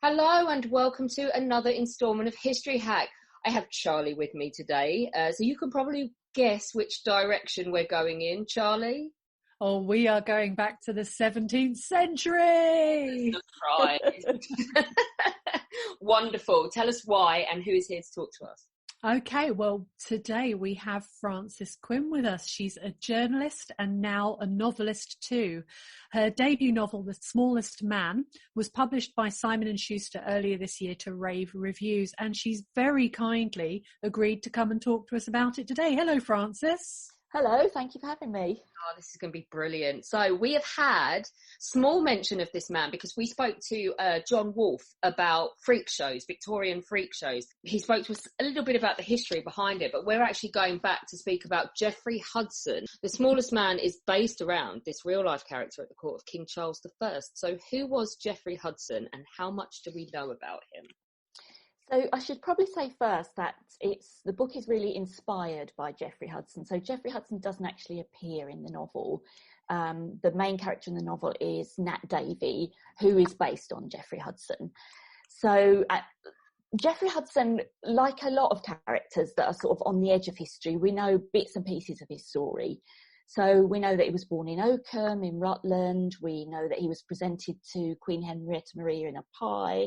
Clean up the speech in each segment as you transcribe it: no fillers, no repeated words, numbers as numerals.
Hello and welcome to another instalment of History Hack. I have Charlie with me today, so you can probably guess which direction we're going in, Charlie. Oh, we are going back to the 17th century. Surprise. Wonderful. Tell us why and who is here to talk to us. Okay, well, today we have Frances Quinn with us. She's a journalist and now a novelist too. Her debut novel, The Smallest Man, was published by Simon & Schuster earlier this year to rave reviews, and she's very kindly agreed to come and talk to us about it today. Hello, Frances. Hello, thank you for having me. Oh, this is going to be brilliant. So we have had small mention of this man because we spoke to John Wolfe about freak shows, Victorian freak shows. He spoke to us a little bit about the history behind it, but we're actually going back to speak about Jeffrey Hudson. The Smallest Man is based around this real-life character at the court of King Charles I. So who was Jeffrey Hudson and how much do we know about him? So I should probably say first that the book is really inspired by Jeffrey Hudson. So Jeffrey Hudson doesn't actually appear in the novel. The main character in the novel is Nat Davey, who is based on Jeffrey Hudson. So Jeffrey Hudson, like a lot of characters that are sort of on the edge of history, we know bits and pieces of his story. So we know that he was born in Oakham, in Rutland. We know that he was presented to Queen Henrietta Maria in a pie.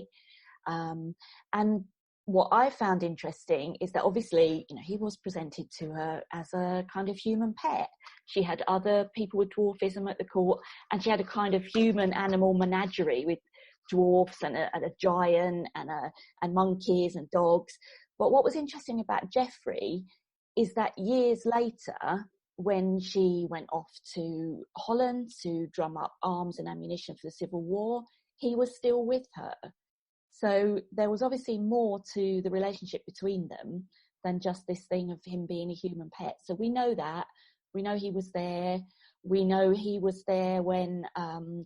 And what I found interesting is that obviously, he was presented to her as a kind of human pet. She had other people with dwarfism at the court, and she had a kind of human animal menagerie with dwarfs and a giant and monkeys and dogs. But what was interesting about Jeffrey is that years later, when she went off to Holland to drum up arms and ammunition for the Civil War, he was still with her. So there was obviously more to the relationship between them than just this thing of him being a human pet. So we know that. We know he was there. We know he was there when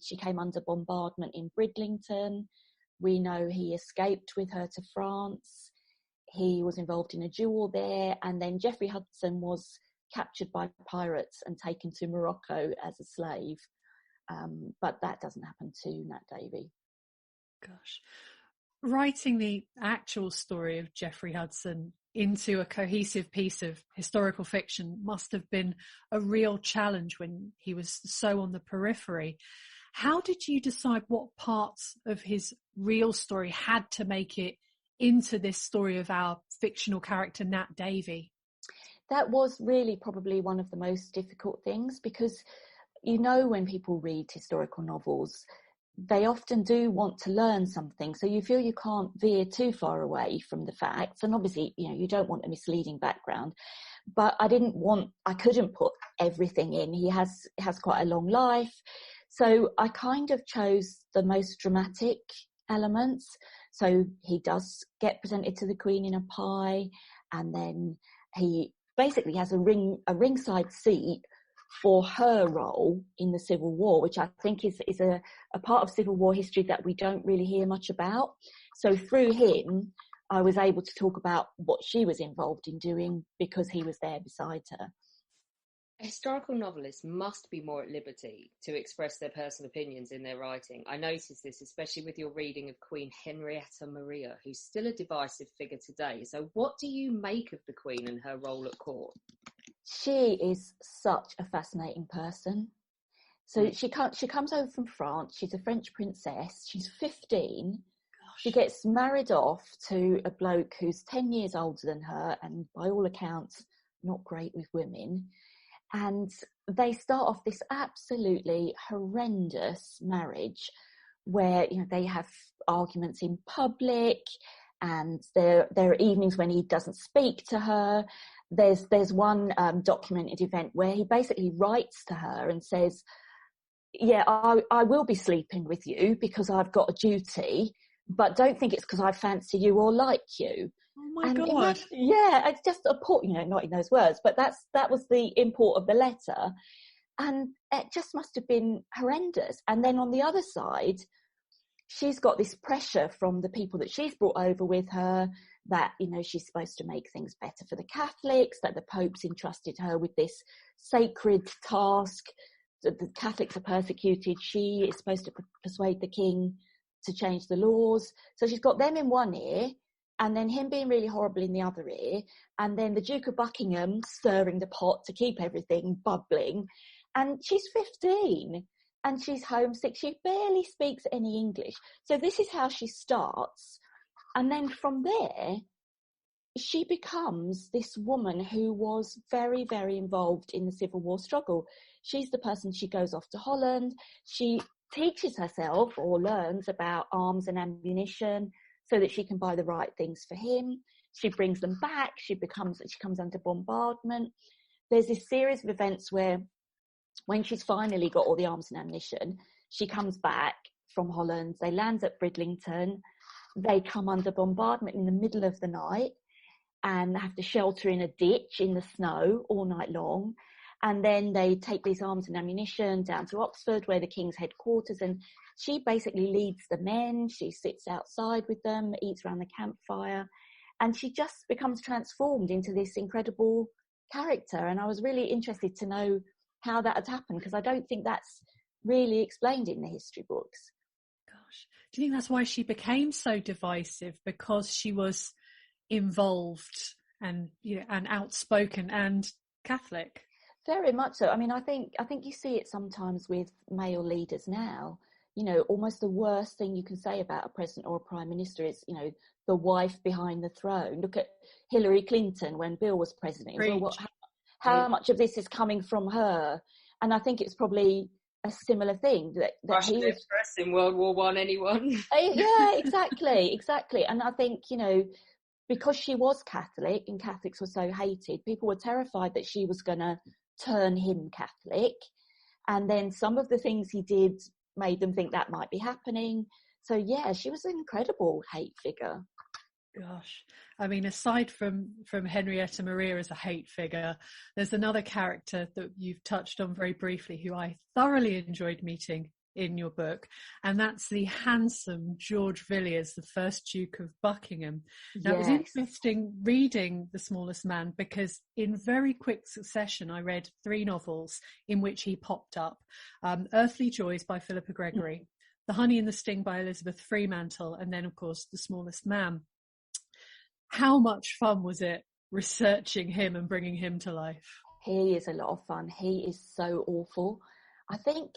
she came under bombardment in Bridlington. We know he escaped with her to France. He was involved in a duel there. And then Jeffrey Hudson was captured by pirates and taken to Morocco as a slave. But that doesn't happen to Nat Davey. Gosh. Writing the actual story of Jeffrey Hudson into a cohesive piece of historical fiction must have been a real challenge when he was so on the periphery. How did you decide what parts of his real story had to make it into this story of our fictional character, Nat Davey? That was really probably one of the most difficult things because, when people read historical novels, they often do want to learn something. So you feel you can't veer too far away from the facts. And obviously, you don't want a misleading background. But I couldn't put everything in. He has quite a long life. So I kind of chose the most dramatic elements. So he does get presented to the Queen in a pie. And then he basically has a ringside seat for her role in the Civil War, which I think is a part of Civil War history that we don't really hear much about. So through him, I was able to talk about what she was involved in doing because he was there beside her. Historical novelists must be more at liberty to express their personal opinions in their writing. I noticed this especially with your reading of Queen Henrietta Maria, who's still a divisive figure today. So what do you make of the Queen and her role at court? She is such a fascinating person. So she comes over from France. She's a French princess. She's 15. Gosh. She gets married off to a bloke who's 10 years older than her and by all accounts not great with women. And they start off this absolutely horrendous marriage where, they have arguments in public and there are evenings when he doesn't speak to her. There's one documented event where he basically writes to her and says, I will be sleeping with you because I've got a duty, but don't think it's because I fancy you or like you. Oh my God. It's just appalling, not in those words, but that was the import of the letter. And it just must have been horrendous. And then on the other side, she's got this pressure from the people that she's brought over with her that, she's supposed to make things better for the Catholics, that the Pope's entrusted her with this sacred task. The Catholics are persecuted. She is supposed to persuade the king to change the laws. So she's got them in one ear, and then him being really horrible in the other ear, and then the Duke of Buckingham stirring the pot to keep everything bubbling. And she's 15 and she's homesick. She barely speaks any English. So this is how she starts. And then from there, she becomes this woman who was very, very involved in the Civil War struggle. She's the person, she goes off to Holland. She teaches herself or learns about arms and ammunition so that she can buy the right things for him. She brings them back. She comes under bombardment. There's this series of events where when she's finally got all the arms and ammunition, she comes back from Holland. They land at Bridlington. They come under bombardment in the middle of the night and have to shelter in a ditch in the snow all night long. And then they take these arms and ammunition down to Oxford, where the King's headquarters, and she basically leads the men. She sits outside with them, eats around the campfire, and she just becomes transformed into this incredible character. And I was really interested to know how that had happened, because I don't think that's really explained in the history books. Gosh, do you think that's why she became so divisive? Because she was involved and, you know, and outspoken and Catholic? Very much so. I mean, I think you see it sometimes with male leaders now. You know, almost the worst thing you can say about a president or a prime minister is, you know, the wife behind the throne. Look at Hillary Clinton when Bill was president. How much of this is coming from her? And I think it's probably a similar thing that Russian Empress in World War One. Anyone? Yeah, exactly. And I think, you know, because she was Catholic and Catholics were so hated, people were terrified that she was going to turn him Catholic. And then some of the things he did made them think that might be happening. So yeah, she was an incredible hate figure. Gosh, I mean, aside from Henrietta Maria as a hate figure, there's another character that you've touched on very briefly who I thoroughly enjoyed meeting in your book, and that's the handsome Georgevilliers, the first Duke of Buckingham. Now, It was interesting reading The Smallest Man, because in very quick succession I read 3 novels in which he popped up. Earthly Joys by Philippa Gregory, The Honey and the Sting by Elizabeth Fremantle, and then, of course, The Smallest Man. How much fun was it researching him and bringing him to life? He is a lot of fun. He is so awful. I think,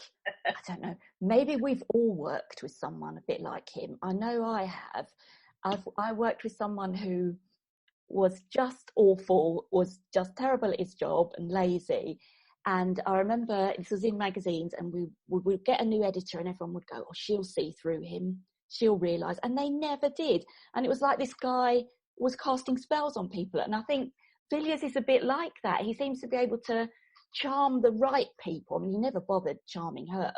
I don't know, maybe we've all worked with someone a bit like him. I know I have. I worked with someone who was just awful, was just terrible at his job and lazy. And I remember this was in magazines, and we would get a new editor and everyone would go, oh, she'll see through him. She'll realise. And they never did. And it was like this guy was casting spells on people. And I think Villiers is a bit like that. He seems to be able to charm the right people. I mean, he never bothered charming her,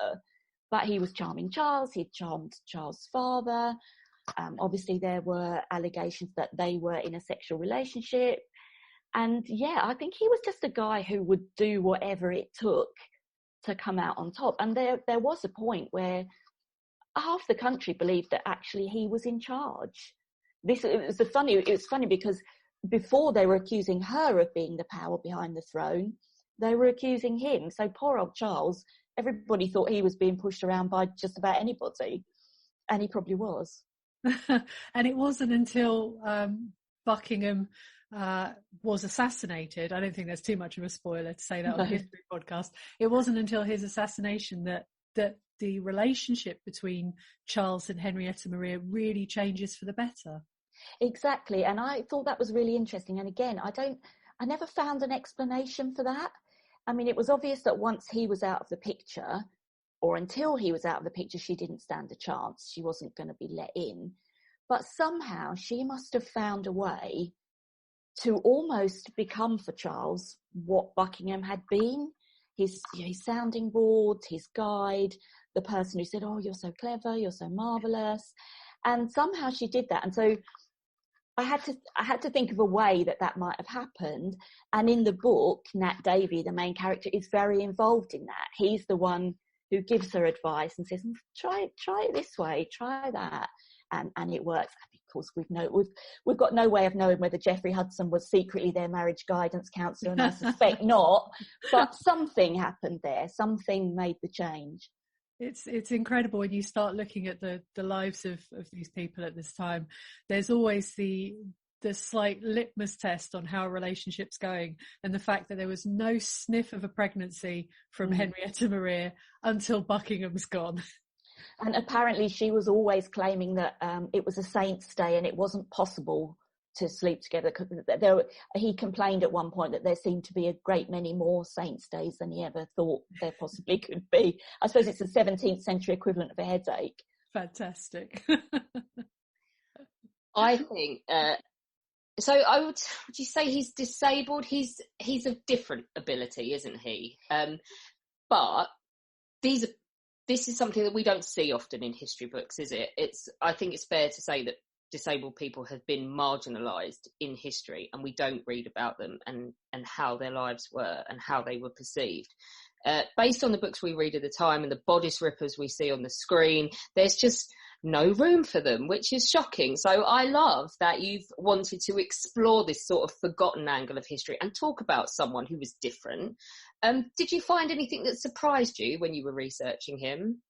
but he was charming Charles. He charmed Charles' father. Obviously, there were allegations that they were in a sexual relationship. And yeah, I think he was just a guy who would do whatever it took to come out on top. And there was a point where half the country believed that actually he was in charge. It was funny because before they were accusing her of being the power behind the throne, they were accusing him. So poor old Charles, everybody thought he was being pushed around by just about anybody. And he probably was. And it wasn't until Buckingham was assassinated, I don't think there's too much of a spoiler to say that on the history podcast, it wasn't until his assassination that the relationship between Charles and Henrietta Maria really changes for the better. Exactly. And I thought that was really interesting. And again, I never found an explanation for that. I mean, it was obvious that once he was out of the picture, or until he was out of the picture, she didn't stand a chance. She wasn't going to be let in. But somehow she must have found a way to almost become for Charles what Buckingham had been. His sounding board, his guide, the person who said, oh, you're so clever, you're so marvellous. And somehow she did that. And so I had to think of a way that might have happened. And in the book, Nat Davey, the main character, is very involved in that. He's the one who gives her advice and says, try it this way, try that. And it works. Of course, we've got no way of knowing whether Jeffrey Hudson was secretly their marriage guidance counsellor, and I suspect not. But something happened there. Something made the change. It's incredible when you start looking at the lives of these people at this time. There's always the slight litmus test on how a relationship's going, and the fact that there was no sniff of a pregnancy from Henrietta Maria until Buckingham's gone. And apparently she was always claiming that it was a saint's day and it wasn't possible to sleep together. He complained at one point that there seemed to be a great many more saints' days than he ever thought there possibly could be. I suppose it's the 17th century equivalent of a headache. Fantastic. I think... So would you say he's disabled? He's of different ability, isn't he? But this is something that we don't see often in history books, is it? I think it's fair to say that disabled people have been marginalised in history, and we don't read about them and how their lives were and how they were perceived. Based on the books we read at the time and the bodice rippers we see on the screen, there's just no room for them, which is shocking. So I love that you've wanted to explore this sort of forgotten angle of history and talk about someone who was different. Did you find anything that surprised you when you were researching him?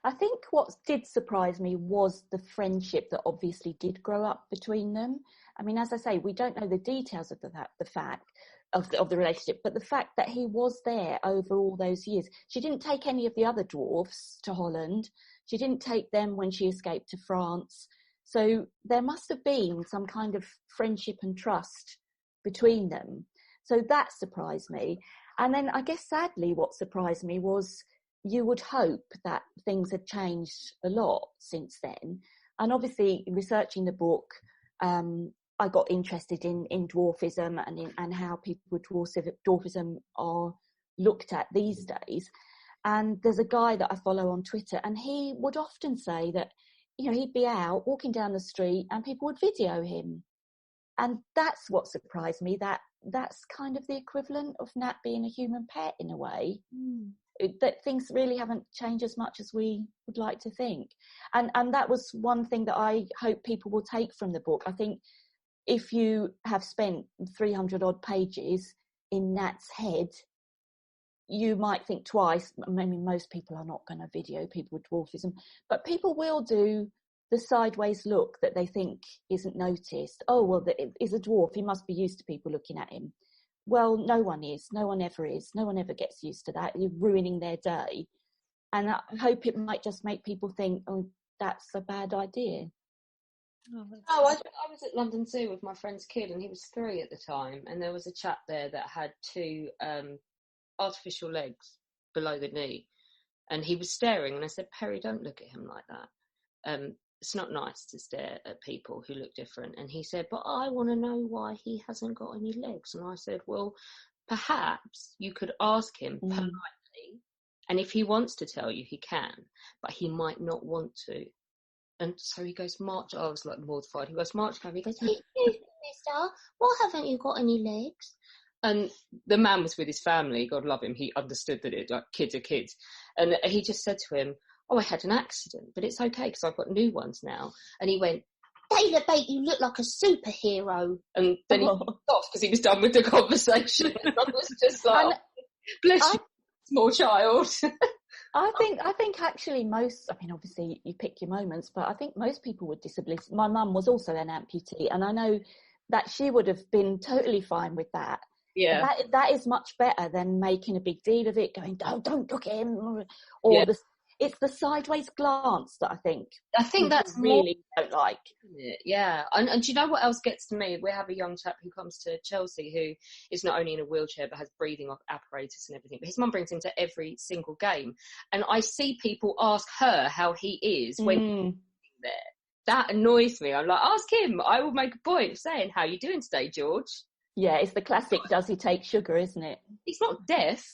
I think what did surprise me was the friendship that obviously did grow up between them. I mean, as I say, we don't know the details of the fact of the relationship, but the fact that he was there over all those years. She didn't take any of the other dwarfs to Holland. She didn't take them when she escaped to France. So there must have been some kind of friendship and trust between them. So that surprised me. And then I guess sadly what surprised me was you would hope that things had changed a lot since then. And obviously researching the book, I got interested in dwarfism and how people with dwarfism are looked at these days. And there's a guy that I follow on Twitter, and he would often say that, you know, he'd be out walking down the street and people would video him. And that's what surprised me, that's kind of the equivalent of Nat being a human pet in a way. That things really haven't changed as much as we would like to think. And that was one thing that I hope people will take from the book. I think if you have spent 300 odd pages in Nat's head, you might think twice. I mean, most people are not going to video people with dwarfism, but people will do the sideways look that they think isn't noticed. Oh, well, he's a dwarf. He must be used to people looking at him. Well, no one is. No one ever is. No one ever gets used to that. You're ruining their day. And I hope it might just make people think, oh, that's a bad idea. I was at London Zoo with my friend's kid, and he was 3 at the time, and there was a chap there that had 2 artificial legs below the knee, and he was staring, and I said, Perry, don't look at him like that. It's not nice to stare at people who look different. And he said, but I want to know why he hasn't got any legs. And I said, well, perhaps you could ask him politely, and if he wants to tell you, he can, but he might not want to. And so he goes, March, I was like mortified. He goes, March, he goes, hey, mister, why haven't you got any legs? And the man was with his family, God love him. He understood that kids are kids. And he just said to him, oh, I had an accident, but it's okay because I've got new ones now. And he went, Taylor Bate, you look like a superhero. And then he walked off because he was done with the conversation. And I was just like, bless you, small child. I think actually most, I mean, obviously you pick your moments, but I think most people with disabilities, my mum was also an amputee, and I know that she would have been totally fine with that. Yeah. That is much better than making a big deal of it, going, don't look at him, or it's the sideways glance that I think that's really don't like. Yeah. And do you know what else gets to me? We have a young chap who comes to Chelsea who is not only in a wheelchair but has breathing apparatus and everything, but his mum brings him to every single game, and I see people ask her how he is when he's there. That annoys me. I'm like, ask him. I will make a point of saying, how you doing today, George? Yeah, it's the classic, does he take sugar, isn't it? He's not deaf.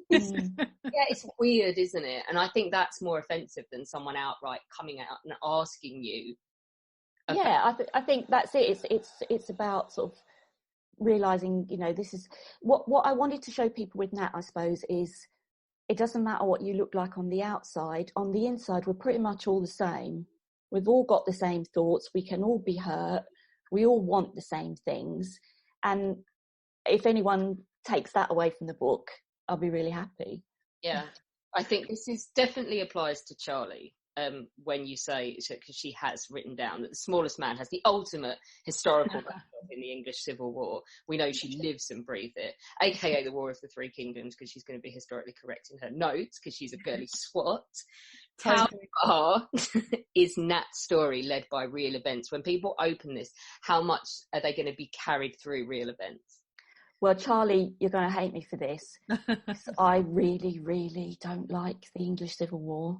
Yeah, it's weird, isn't it? And I think that's more offensive than someone outright coming out and asking you. Yeah, I think that's it. It's about sort of realising, you know, this is what I wanted to show people with Nat, I suppose, is it doesn't matter what you look like on the outside. On the inside, we're pretty much all the same. We've all got the same thoughts. We can all be hurt. We all want the same things. And if anyone takes that away from the book, I'll be really happy. Yeah. I think this definitely applies to Charlie. When you say, because she has written down that the smallest man has the ultimate historical background in the English Civil War. We know she lives and breathes it, aka the War of the Three Kingdoms, because she's going to be historically correct in her notes, because she's a girly swat. Totally. How far is Nat's story led by real events? When people open this, how much are they going to be carried through real events? Well, Charlie, you're going to hate me for this. I really, really don't like the English Civil War.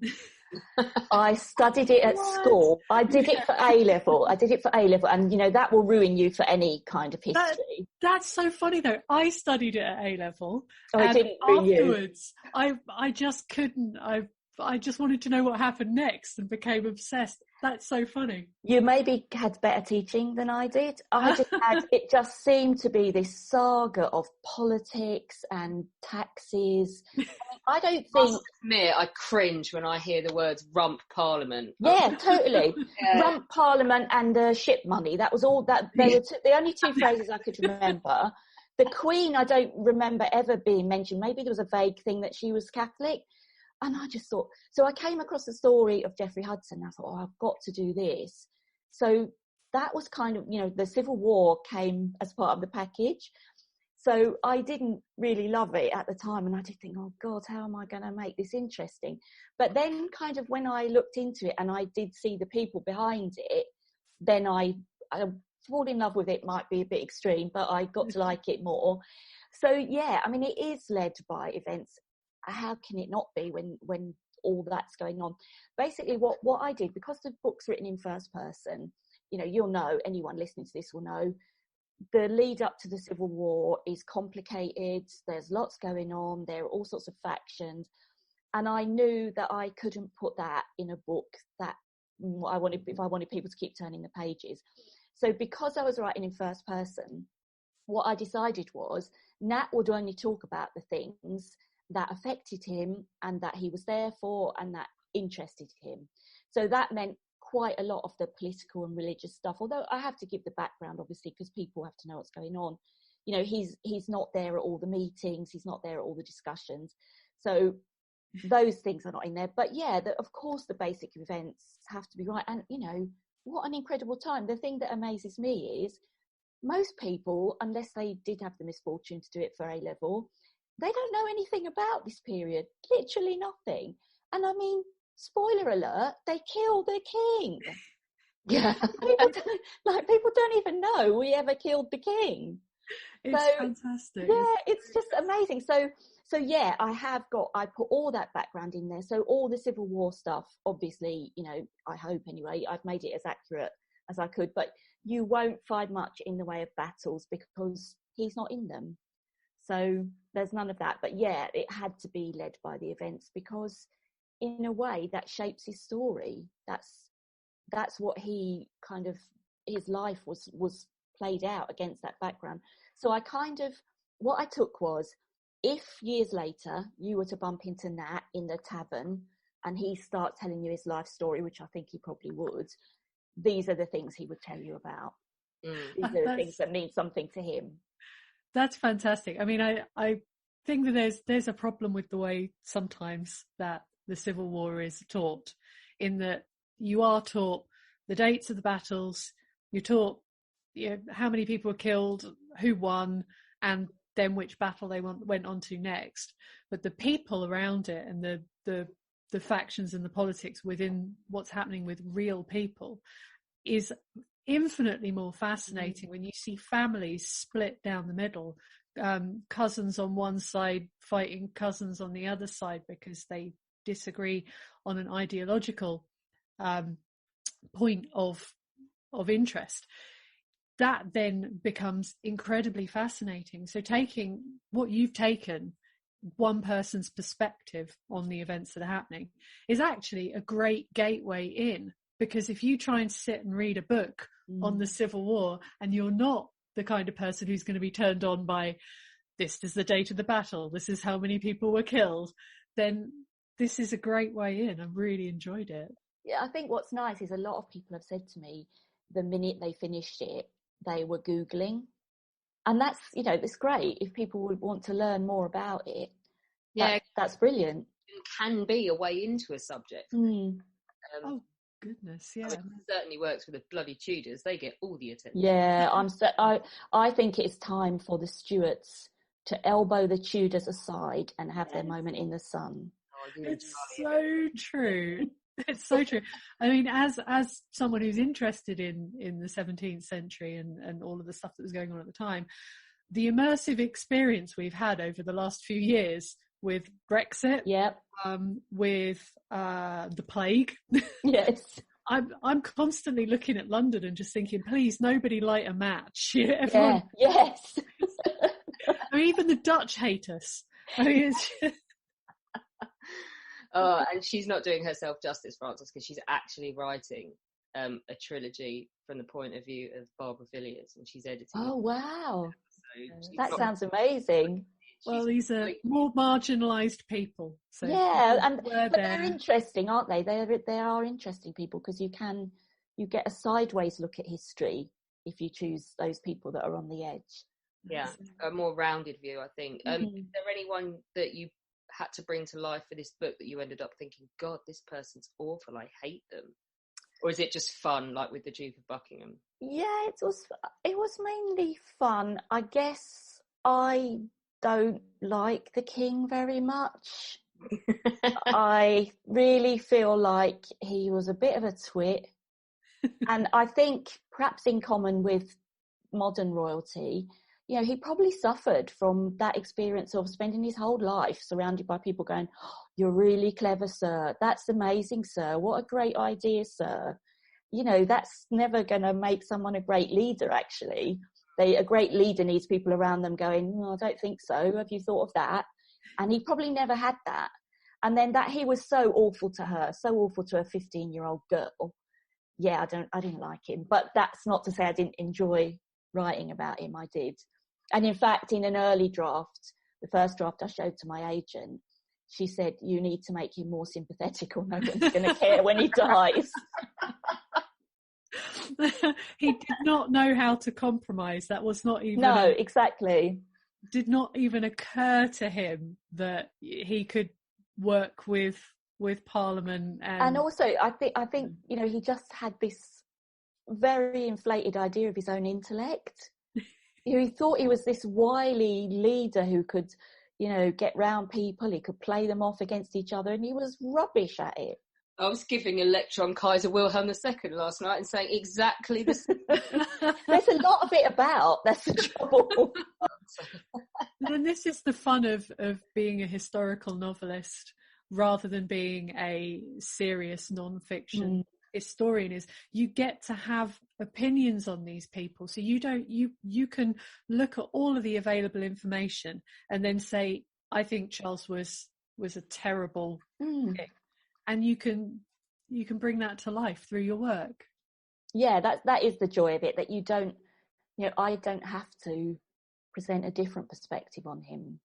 I studied it at school. I did it for A-level. And, you know, that will ruin you for any kind of history. That's so funny, though. I studied it at A-level. Oh, it didn't ruin you. Afterwards, I just couldn't. I just wanted to know what happened next and became obsessed. That's so funny. You maybe had better teaching than I did. It just seemed to be this saga of politics and taxes. I don't think... I must admit, I cringe when I hear the words rump parliament. Yeah, totally. Yeah. Rump parliament and ship money. That was all that. They were the only two phrases I could remember. The Queen, I don't remember ever being mentioned. Maybe there was a vague thing that she was Catholic. And I just thought, so I came across the story of Jeffrey Hudson. And I thought, I've got to do this. So that was kind of, you know, the Civil War came as part of the package. So I didn't really love it at the time. And I did think, oh God, how am I going to make this interesting? But then kind of when I looked into it and I did see the people behind it, then I fall in love with it. Might be a bit extreme, but I got to like it more. So yeah, I mean, it is led by events. How can it not be when all that's going on? Basically, what I did, because the book's written in first person, you know, you'll know, anyone listening to this will know, the lead up to the Civil War is complicated. There's lots going on. There are all sorts of factions. And I knew that I couldn't put that in a book that if I wanted people to keep turning the pages. So because I was writing in first person, what I decided was Nat would only talk about the things that affected him and that he was there for and that interested him. So that meant quite a lot of the political and religious stuff, although I have to give the background, obviously, because people have to know what's going on. You know, he's not there at all the meetings, he's not there at all the discussions. So those things are not in there. But yeah, of course, the basic events have to be right. And, you know, what an incredible time. The thing that amazes me is most people, unless they did have the misfortune to do it for A-level, they don't know anything about this period, literally nothing. And I mean, spoiler alert, they kill the king. Yeah. People don't even know we ever killed the king. It's fantastic. Yeah, it's just amazing. So yeah, I put all that background in there. So all the Civil War stuff, obviously, you know, I hope anyway, I've made it as accurate as I could, but you won't find much in the way of battles because he's not in them. So there's none of that. But yeah, it had to be led by the events because in a way that shapes his story. That's what he kind of, his life was played out against that background. So what I took was, if years later you were to bump into Nat in the tavern and he starts telling you his life story, which I think he probably would, these are the things he would tell you about. These are the things that mean something to him. That's fantastic. I mean, I think that there's a problem with the way sometimes that the Civil War is taught, in that you are taught the dates of the battles, you're taught, you know, how many people were killed, who won, and then which battle they went on to next. But the people around it and the factions and the politics within what's happening with real people is infinitely more fascinating when you see families split down the middle, cousins on one side fighting cousins on the other side because they disagree on an ideological point of interest. That then becomes incredibly fascinating. So taking what you've taken, one person's perspective on the events that are happening, is actually a great gateway in. Because if you try and sit and read a book on the Civil War and you're not the kind of person who's going to be turned on by, this is the date of the battle, this is how many people were killed, then this is a great way in. I've really enjoyed it. Yeah, I think what's nice is a lot of people have said to me the minute they finished it, they were Googling. And that's, you know, it's great if people would want to learn more about it. Yeah, that's brilliant. can be a way into a subject. Oh goodness, yeah. I mean, it certainly works with the bloody Tudors. They get all the attention. Yeah, I think it's time for the Stuarts to elbow the Tudors aside and have their moment in the sun. It's so true. It's so true. I mean, as someone who's interested in the 17th century and all of the stuff that was going on at the time, the immersive experience we've had over the last few years with Brexit, with the plague. Yes. I'm constantly looking at London and just thinking, please, nobody light a match. Everyone, yes. I mean, even the Dutch hate us. I mean, it's just... and she's not doing herself justice, Frances, because she's actually writing a trilogy from the point of view of Barbara Villiers, and she's editing. Oh, wow. So that sounds amazing. Well, these are more marginalised people. So but they're interesting, aren't they? They are interesting people, because you get a sideways look at history if you choose those people that are on the edge. Yeah, a more rounded view, I think. Is there anyone that you had to bring to life for this book that you ended up thinking, God, this person's awful, I hate them? Or is it just fun, like with the Duke of Buckingham? Yeah, it was mainly fun. I guess I don't like the king very much. I really feel like he was a bit of a twit. And I think perhaps in common with modern royalty, you know, he probably suffered from that experience of spending his whole life surrounded by people going, oh, you're really clever, sir. That's amazing, sir. What a great idea, sir. You know, that's never going to make someone a great leader, actually. A great leader needs people around them going, oh, I don't think so. Have you thought of that? And he probably never had that. And then that he was so awful to her, so awful to a 15-year-old girl. Yeah, I didn't like him. But that's not to say I didn't enjoy writing about him. I did. And in fact, in an early draft, the first draft I showed to my agent, she said, you need to make him more sympathetic or no one's going to care when he dies. He did not know how to compromise. That was not even... No, exactly. Did not even occur to him that he could work with Parliament. And also, I think, you know, he just had this very inflated idea of his own intellect. He thought he was this wily leader who could, you know, get round people. He could play them off against each other, and he was rubbish at it. I was giving a lecture on Kaiser Wilhelm II last night and saying exactly the same. There's a lot of it about. That's the trouble. And this is the fun of being a historical novelist rather than being a serious non-fiction historian, is you get to have opinions on these people. So you can look at all of the available information and then say, I think Charles was a terrible pick. And you can bring that to life through your work. Yeah, that is the joy of it, that you don't, you know, I don't have to present a different perspective on him.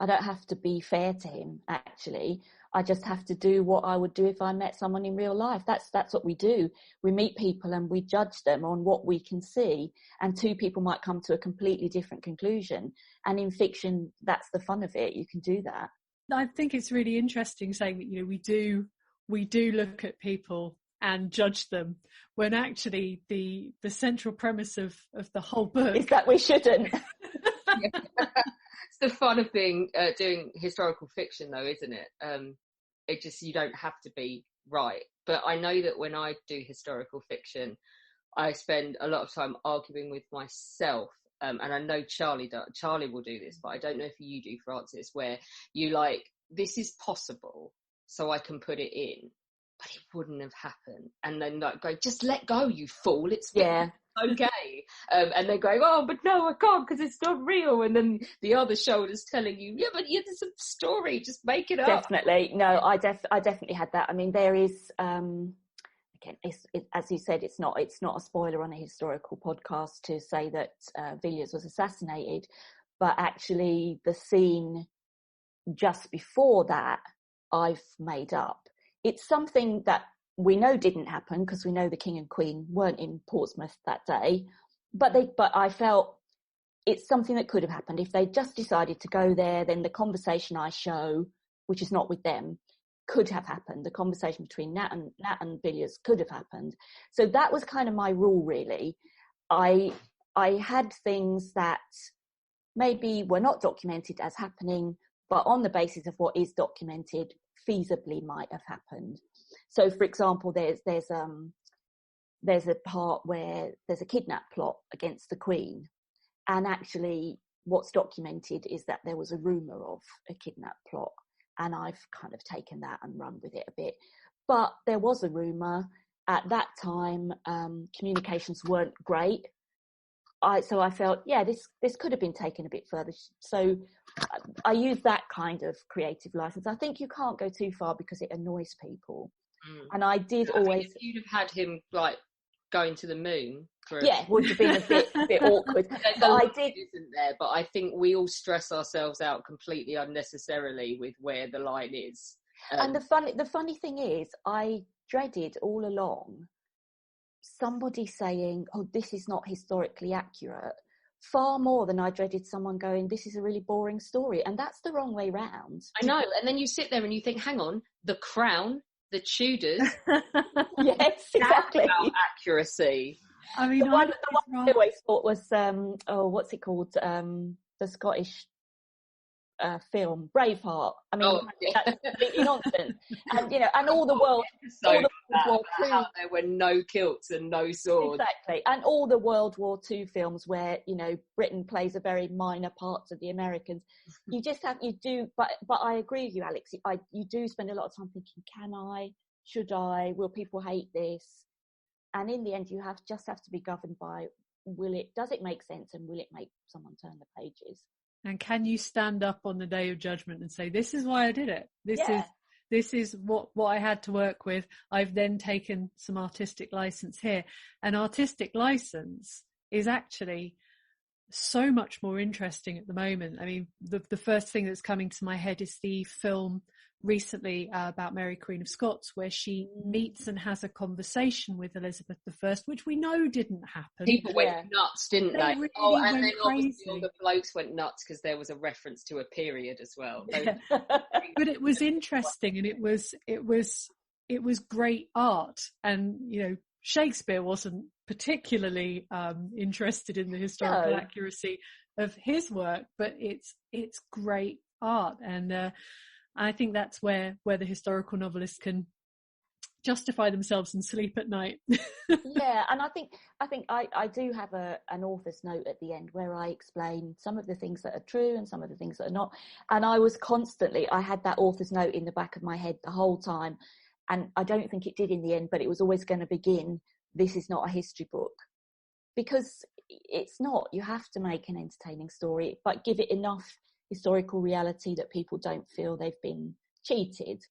I don't have to be fair to him, actually. I just have to do what I would do if I met someone in real life. That's what we do. We meet people and we judge them on what we can see, and two people might come to a completely different conclusion. And in fiction, that's the fun of it. You can do that. I think it's really interesting saying that, you know, we do look at people and judge them, when actually the central premise of the whole book is that we shouldn't. It's the fun of doing historical fiction, though, isn't it? It just, you don't have to be right. But I know that when I do historical fiction, I spend a lot of time arguing with myself. And I know Charlie will do this, but I don't know if you do, Frances, where you like, this is possible, so I can put it in, but it wouldn't have happened. And then like go, just let go, you fool. It's okay. And they're going, oh, but no, I can't because it's not real. And then the other shoulder's telling you, yeah, but there's a story, just make it up. Definitely. No, I definitely had that. I mean, there is, again, as you said, it's not a spoiler on a historical podcast to say that Villiers was assassinated, but actually the scene just before that, I've made up. It's something that we know didn't happen because we know the King and Queen weren't in Portsmouth that day, but I felt it's something that could have happened if they just decided to go there. Then the conversation I show, which is not with them, could have happened. The conversation between Nat and Villiers could have happened. So that was kind of my rule, really. I had things that maybe were not documented as happening, but on the basis of what is documented, feasibly might have happened. So, for example, there's a part where there's a kidnap plot against the Queen, and actually what's documented is that there was a rumour of a kidnap plot, and I've kind of taken that and run with it a bit. But there was a rumour. At that time, communications weren't great. So I felt, this could have been taken a bit further. So I use that kind of creative license. I think you can't go too far because it annoys people. And I did always... If you'd have had him, like, going to the moon... would have been a bit awkward. Isn't there? But I think we all stress ourselves out completely unnecessarily with where the line is. And the funny thing is, I dreaded all along somebody saying, "Oh, this is not historically accurate," far more than I dreaded someone going, "This is a really boring story." And that's the wrong way round. I know. And then you sit there and you think, hang on, the Crown, the Tudors. Yes, exactly. About accuracy. I mean, the one I always thought was, what's it called? The Scottish film, Braveheart. I mean, that's completely nonsense. And, and all the World War II. How there were no kilts and no swords. Exactly. And all the World War II films where, Britain plays a very minor part to the Americans. You do, but I agree with you, Alex. You do spend a lot of time thinking, can I, should I, will people hate this? And in the end, you just have to be governed by, does it make sense, and will it make someone turn the pages? And can you stand up on the Day of Judgment and say, this is why I did it. This is what I had to work with. I've then taken some artistic license here. And artistic license is actually so much more interesting at the moment. I mean, the first thing that's coming to my head is the film recently about Mary Queen of Scots, where she meets and has a conversation with Elizabeth I, which we know didn't happen. People went nuts, didn't they? Really and then crazy. Obviously all the blokes went nuts because there was a reference to a period as well. Yeah. But it was interesting, and it was great art. And Shakespeare wasn't particularly interested in the historical accuracy of his work, but it's great art. And I think that's where the historical novelists can justify themselves and sleep at night. Yeah, and I think I do have an author's note at the end where I explain some of the things that are true and some of the things that are not. And I had that author's note in the back of my head the whole time. And I don't think it did in the end, but it was always going to begin, "This is not a history book." Because it's not. You have to make an entertaining story, but give it enough historical reality that people don't feel they've been cheated.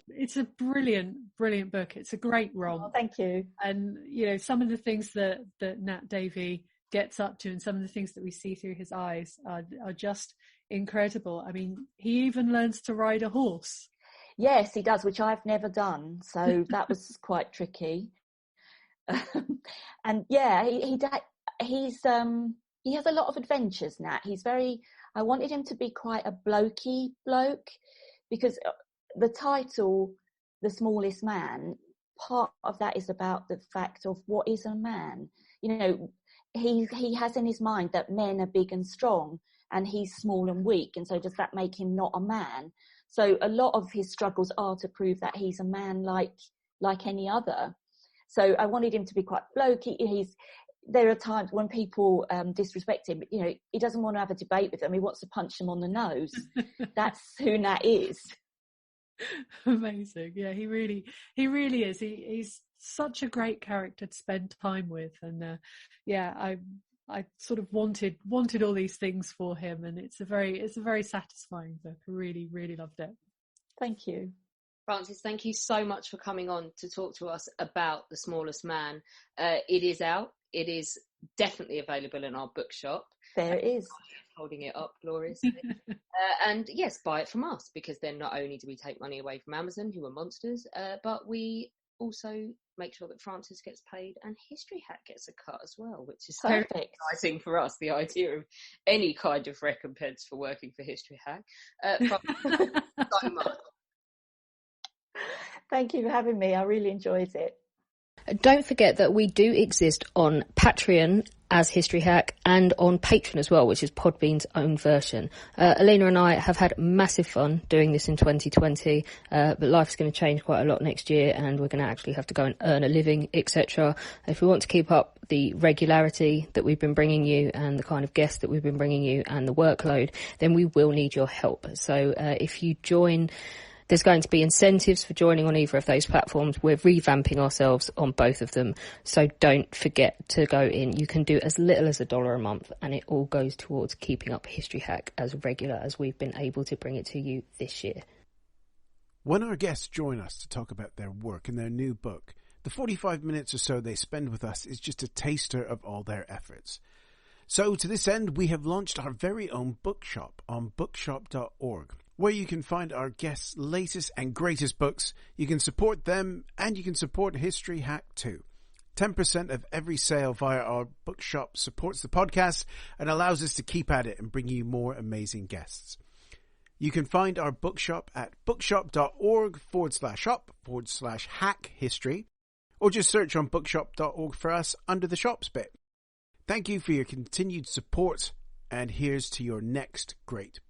It's a brilliant book. It's a great romp. Oh, thank you. And some of the things that Nat Davey gets up to, and some of the things that we see through his eyes are just incredible. I mean, he even learns to ride a horse. Yes, he does, which I've never done, so that was quite tricky. And yeah, he has a lot of adventures, Nat. I wanted him to be quite a blokey bloke, because the title, The Smallest Man, part of that is about the fact of what is a man. He has in his mind that men are big and strong, and he's small and weak, and so does that make him not a man? So a lot of his struggles are to prove that he's a man like any other. So I wanted him to be quite blokey. There are times when people disrespect him, he doesn't want to have a debate with them. He wants to punch them on the nose. That's who Nat is. Amazing. Yeah, he really is. He's such a great character to spend time with. And I sort of wanted all these things for him, and it's a very satisfying book. I really, really loved it. Thank you. Frances, thank you so much for coming on to talk to us about The Smallest Man. It is out. It is definitely available in our bookshop. There it is. Holding it up gloriously. And yes, buy it from us, because then not only do we take money away from Amazon, who are monsters, but we also make sure that Frances gets paid and History Hack gets a cut as well, which is very exciting for us, the idea of any kind of recompense for working for History Hack. So much. Thank you for having me. I really enjoyed it. Don't forget that we do exist on Patreon as History Hack and on Patreon as well, which is Podbean's own version. Alina and I have had massive fun doing this in 2020, but life's going to change quite a lot next year and we're going to actually have to go and earn a living, etc. If we want to keep up the regularity that we've been bringing you and the kind of guests that we've been bringing you and the workload, then we will need your help. So if you join... There's going to be incentives for joining on either of those platforms. We're revamping ourselves on both of them. So don't forget to go in. You can do as little as $1 a month and it all goes towards keeping up History Hack as regular as we've been able to bring it to you this year. When our guests join us to talk about their work and their new book, the 45 minutes or so they spend with us is just a taster of all their efforts. So to this end, we have launched our very own bookshop on bookshop.org. Where you can find our guests' latest and greatest books. You can support them and you can support History Hack too. 10% of every sale via our bookshop supports the podcast and allows us to keep at it and bring you more amazing guests. You can find our bookshop at bookshop.org/shop/hack history or just search on bookshop.org for us under the shops bit. Thank you for your continued support and here's to your next great